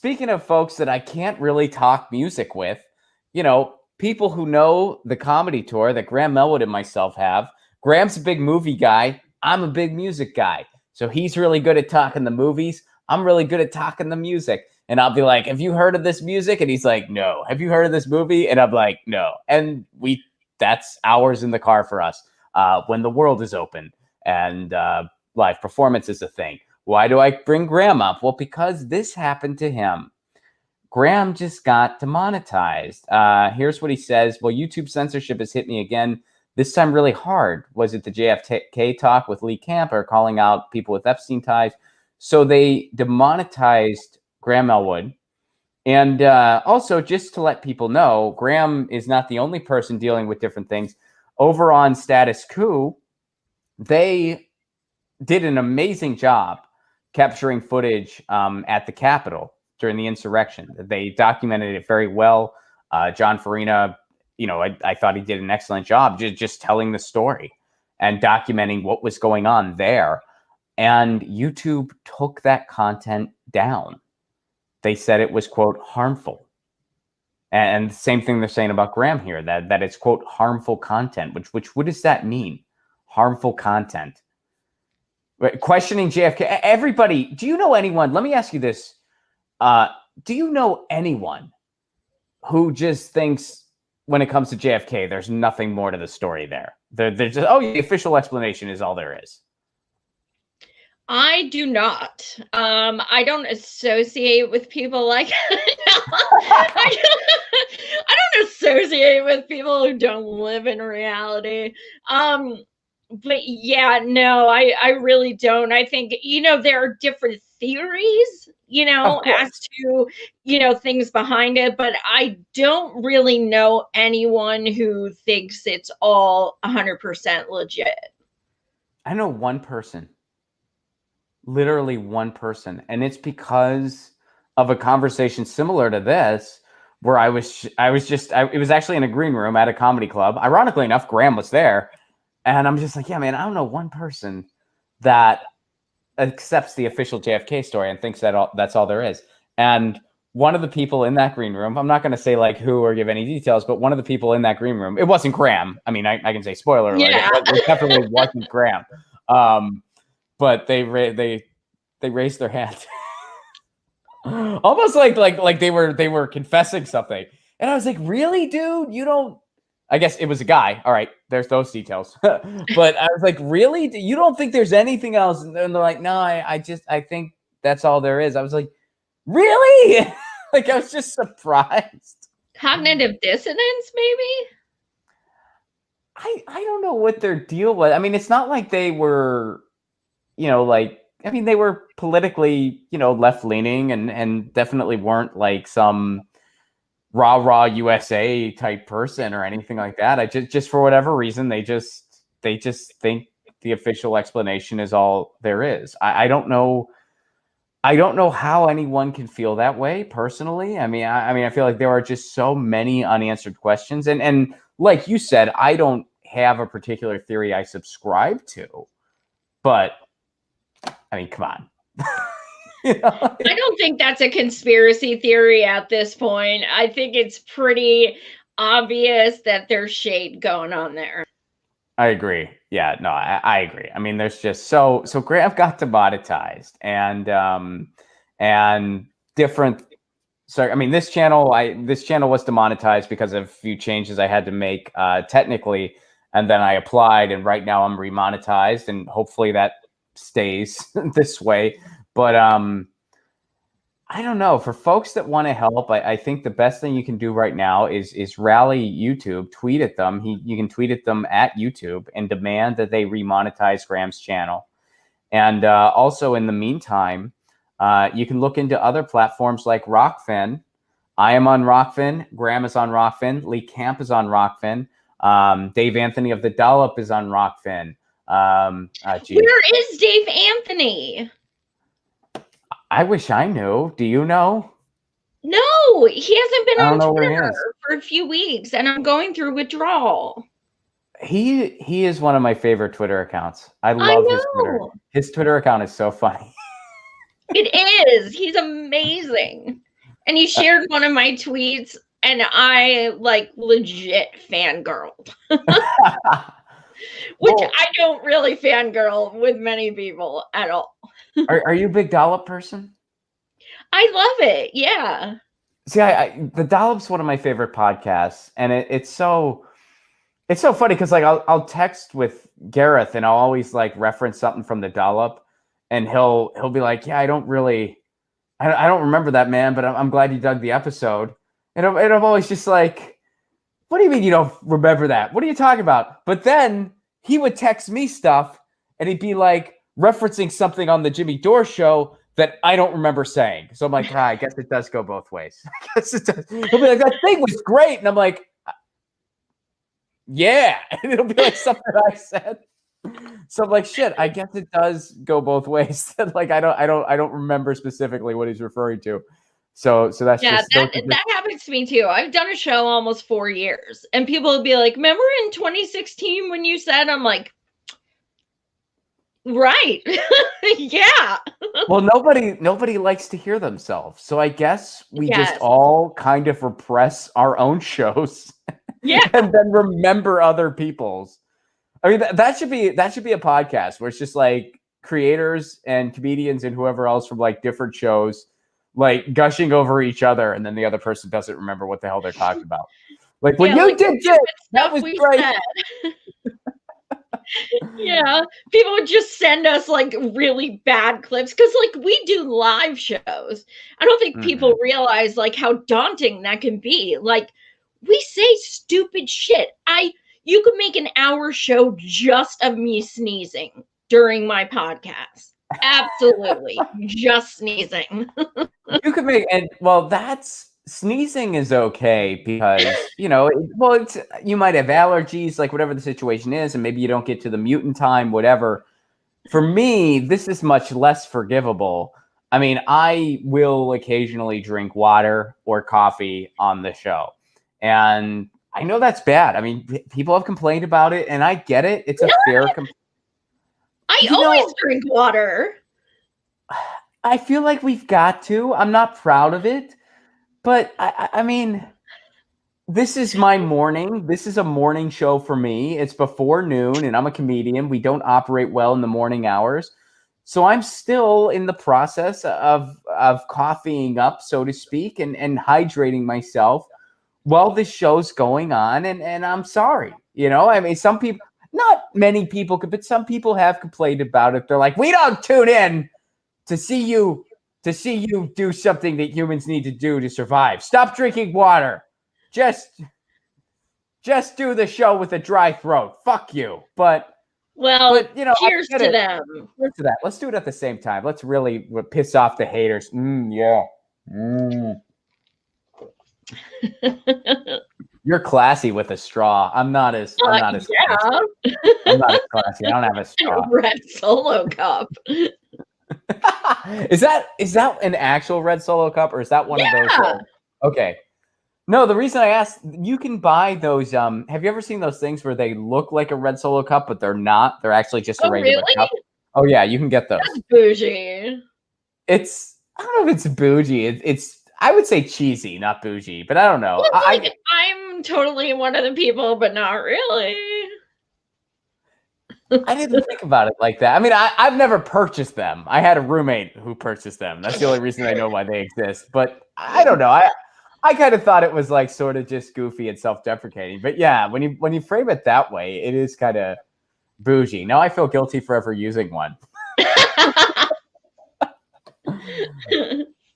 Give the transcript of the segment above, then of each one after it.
speaking of folks that I can't really talk music with, you know, people who know the comedy tour that Graham Elwood and myself have. Graham's a big movie guy. I'm a big music guy. So he's really good at talking the movies. I'm really good at talking the music. And I'll be like, have you heard of this music? And he's like, no. Have you heard of this movie? And I'm like, no. And that's hours in the car for us when the world is open and live performance is a thing. Why do I bring Graham up? Well, because this happened to him. Graham just got demonetized. Here's what he says. Well, YouTube censorship has hit me again, this time really hard. Was it the JFK talk with Lee Camp or calling out people with Epstein ties? So they demonetized Graham Elwood. And also, just to let people know, Graham is not the only person dealing with different things. Over on Status Coup, they did an amazing job capturing footage at the Capitol during the insurrection. They documented it very well. John Farina, I thought he did an excellent job just telling the story and documenting what was going on there. And YouTube took that content down. They said it was, quote, harmful. And the same thing they're saying about Graham here, that it's, quote, harmful content, which what does that mean? Harmful content. Questioning JFK. Everybody, do you know anyone? Let me ask you this. Do you know anyone who just thinks when it comes to JFK, there's nothing more to the story there? They're just, the official explanation is all there is. I do not. I don't associate with people like I don't associate with people who don't live in reality. But yeah, no, I really don't. I think, there are different theories, as to, things behind it, but I don't really know anyone who thinks it's all 100% legit. I know one person. Literally one person. And it's because of a conversation similar to this, where it was actually in a green room at a comedy club. Ironically enough, Graham was there. And I'm just like, yeah, man, I don't know one person that accepts the official JFK story and thinks that's all there is. And one of the people in that green room, I'm not going to say like who or give any details, but one of the people in that green room, it wasn't Graham. I mean, I can say spoiler alert. Yeah. It definitely wasn't Graham. But they raised their hand, almost like they were confessing something. And I was like, really, dude? You don't? I guess it was a guy. All right, there's those details. But I was like, really? You don't think there's anything else? And they're like, no, I think that's all there is. I was like, really? Like, I was just surprised. Cognitive dissonance, maybe? I don't know what their deal was. I mean, it's not like they were, they were politically, left-leaning and definitely weren't like some rah USA type person or anything like that. I just for whatever reason, they just think the official explanation is all there is. I don't know how anyone can feel that way personally. I mean, I feel like there are just so many unanswered questions. And like you said, I don't have a particular theory I subscribe to, but I mean, come on. I don't think that's a conspiracy theory at this point. I think it's pretty obvious that there's shade going on there. I agree. Yeah, no, I agree. I mean, there's just so Graham got demonetized and different. So, I mean, this channel was demonetized because of a few changes I had to make technically, and then I applied, and right now I'm remonetized, and hopefully that stays this way. But I don't know. For folks that want to help, I think the best thing you can do right now is rally YouTube, tweet at them. You can tweet at them at YouTube and demand that they remonetize Graham's channel. And also in the meantime, you can look into other platforms like Rockfin. I am on Rockfin. Graham is on Rockfin. Lee Camp is on Rockfin. Dave Anthony of the Dollop is on Rockfin. Where is Dave Anthony? I wish I knew. Do you know? No, he hasn't been on Twitter for a few weeks, and I'm going through withdrawal. He is one of my favorite Twitter accounts. I love his Twitter. His Twitter account is so funny. It is. He's amazing. And he shared one of my tweets, and I like legit fangirled. Which Well, I don't really fangirl with many people at all. are you a big Dollop person? I love it. Yeah. See, the Dollop's one of my favorite podcasts, and it's so funny because like I'll text with Gareth and I'll always like reference something from the Dollop, and he'll be like, yeah, I don't remember that, man, but I'm glad you dug the episode, and I'm always just like, what do you mean you don't remember that? What are you talking about? But then he would text me stuff, and he'd be like referencing something on the Jimmy Dore show that I don't remember saying. So I'm like, I guess it does go both ways. I guess it does. He'll be like, that thing was great. And I'm like, yeah. And it'll be like something I said. So I'm like, shit, I guess it does go both ways. Like, I don't remember specifically what he's referring to. So that's just that happens to me too. I've done a show almost 4 years, and people will be like, remember in 2016 when you said, I'm like, right. Yeah. Well, nobody likes to hear themselves. So I guess we just all kind of repress our own shows. Yeah. And then remember other people's. I mean, that should be a podcast where it's just like creators and comedians and whoever else from like different shows like gushing over each other, and then the other person doesn't remember what the hell they're talking about. Like, when you did this, that was great. Yeah, people would just send us like really bad clips because like we do live shows. I don't think people realize like how daunting that can be. Like, we say stupid shit. You could make an hour show just of me sneezing during my podcast. Absolutely. Just sneezing. You could make, and well, sneezing is okay because, you might have allergies, like whatever the situation is, and maybe you don't get to the mute in time, whatever. For me, this is much less forgivable. I mean, I will occasionally drink water or coffee on the show, and I know that's bad. I mean, people have complained about it, and I get it. It's a fair complaint. I always drink water. I feel like we've got to. I'm not proud of it, but I mean, this is my morning. This is a morning show for me. It's before noon, and I'm a comedian. We don't operate well in the morning hours. So I'm still in the process of coffeeing up, so to speak, and hydrating myself while this show's going on. And I'm sorry. I mean, some people, not many people, but some people have complained about it. They're like, we don't tune in to see you do something that humans need to do to survive. Stop drinking water. Just do the show with a dry throat. Fuck you. But cheers to them. Cheers to that. Let's do it at the same time. Let's really piss off the haters. Yeah. You're classy with a straw. I'm not as classy. I'm not as classy. I don't have a straw. Red Solo cup. Is that an actual Red Solo cup, or is that one of those? Okay. No, the reason I asked, you can buy those. Have you ever seen those things where they look like a Red Solo cup, but they're not? They're actually just a regular cup. Oh yeah, you can get those. That's bougie. I don't know if it's bougie. It's I would say cheesy, not bougie, but I don't know. Well, I'm totally one of the people, but not really. I didn't think about it like that. I mean, I've never purchased them. I had a roommate who purchased them. That's the only reason I know why they exist. But I don't know. I kind of thought it was like sort of just goofy and self-deprecating. But yeah, when you frame it that way, it is kind of bougie. Now I feel guilty for ever using one.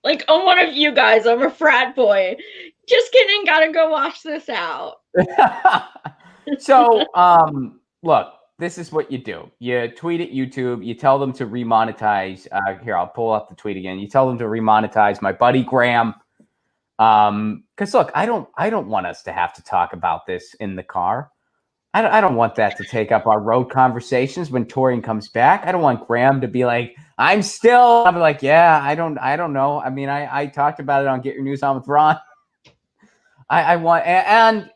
Like, I'm one of you guys. I'm a frat boy. Just kidding. Gotta go watch this out. So, look, this is what you do. You tweet at YouTube. You tell them to remonetize. Here, I'll pull up the tweet again. You tell them to remonetize my buddy Graham. Because look, I don't want us to have to talk about this in the car. I don't want that to take up our road conversations when touring comes back. I don't want Graham to be like, I'll be like, yeah, I don't know. I mean, I talked about it on Get Your News On with Ron. I want, and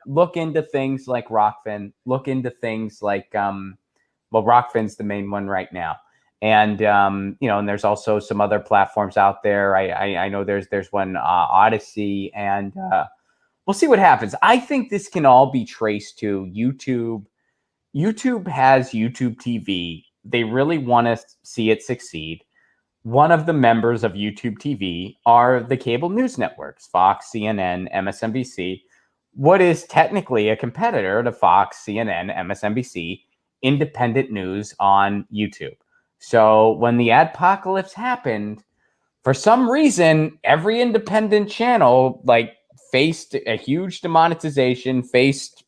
look into things like Rockfin, look into things like, Rockfin's the main one right now. And and there's also some other platforms out there. I know there's one Odyssey, and we'll see what happens. I think this can all be traced to YouTube. YouTube has YouTube TV. They really want to see it succeed. One of the members of YouTube TV are the cable news networks, Fox, CNN, MSNBC. What is technically a competitor to Fox, CNN, MSNBC, independent news on YouTube. So when the adpocalypse happened, for some reason, every independent channel faced a huge demonetization, faced,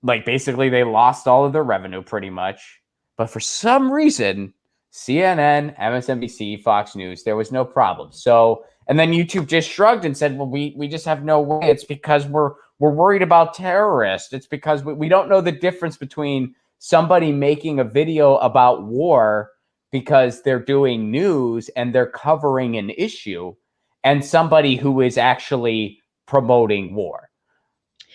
basically they lost all of their revenue pretty much. But for some reason, CNN, MSNBC, Fox News, there was no problem. So, and then YouTube just shrugged and said, well, we just have no way. It's because we're worried about terrorists. It's because we don't know the difference between somebody making a video about war because they're doing news and they're covering an issue, and somebody who is actually promoting war.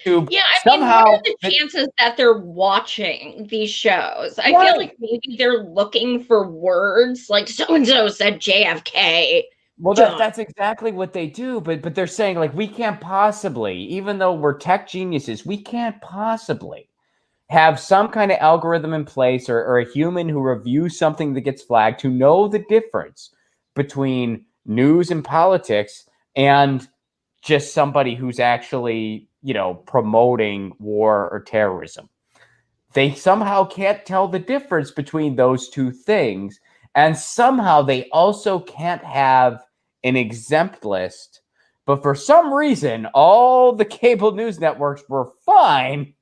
Yeah, I mean, what are the chances that they're watching these shows? I feel like maybe they're looking for words, like so-and-so said JFK. Well, that's exactly what they do, but they're saying, like, we can't possibly, even though we're tech geniuses, we can't possibly have some kind of algorithm in place or a human who reviews something that gets flagged to know the difference between news and politics and just somebody who's actually, promoting war or terrorism. They somehow can't tell the difference between those two things. And somehow they also can't have an exempt list. But for some reason, all the cable news networks were fine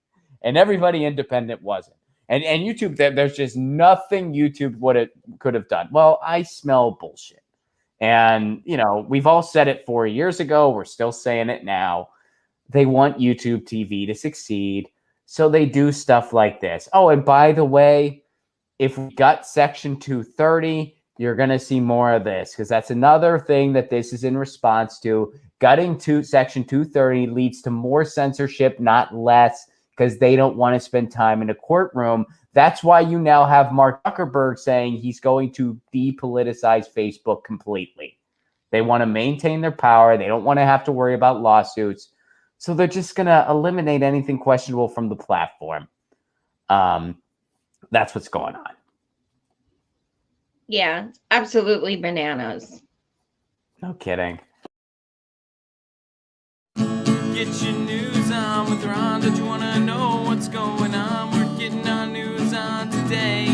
and everybody independent wasn't. And YouTube, there's just nothing YouTube could have done. Well, I smell bullshit. And, we've all said it 4 years ago. We're still saying it now. They want YouTube TV to succeed. So they do stuff like this. Oh, and by the way, if we got Section 230, you're going to see more of this, because that's another thing that this is in response to. Gutting to Section 230 leads to more censorship, not less, because they don't want to spend time in a courtroom. That's why you now have Mark Zuckerberg saying he's going to depoliticize Facebook completely. They want to maintain their power. They don't want to have to worry about lawsuits. So they're just going to eliminate anything questionable from the platform. That's what's going on. Yeah, absolutely bananas. No kidding. Get your news on with Ron. Don't you want to know what's going on? We're getting our news on today.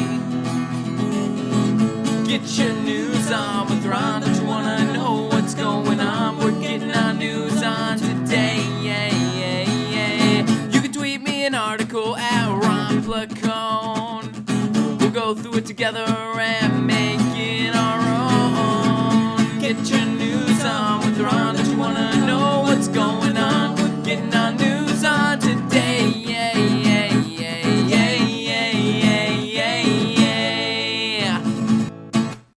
Get your news on with Ron. Don't you want to know what's going on? We're getting our news on today. You can tweet me an article at Ron Placone. We'll go through it together and make it our own. Get your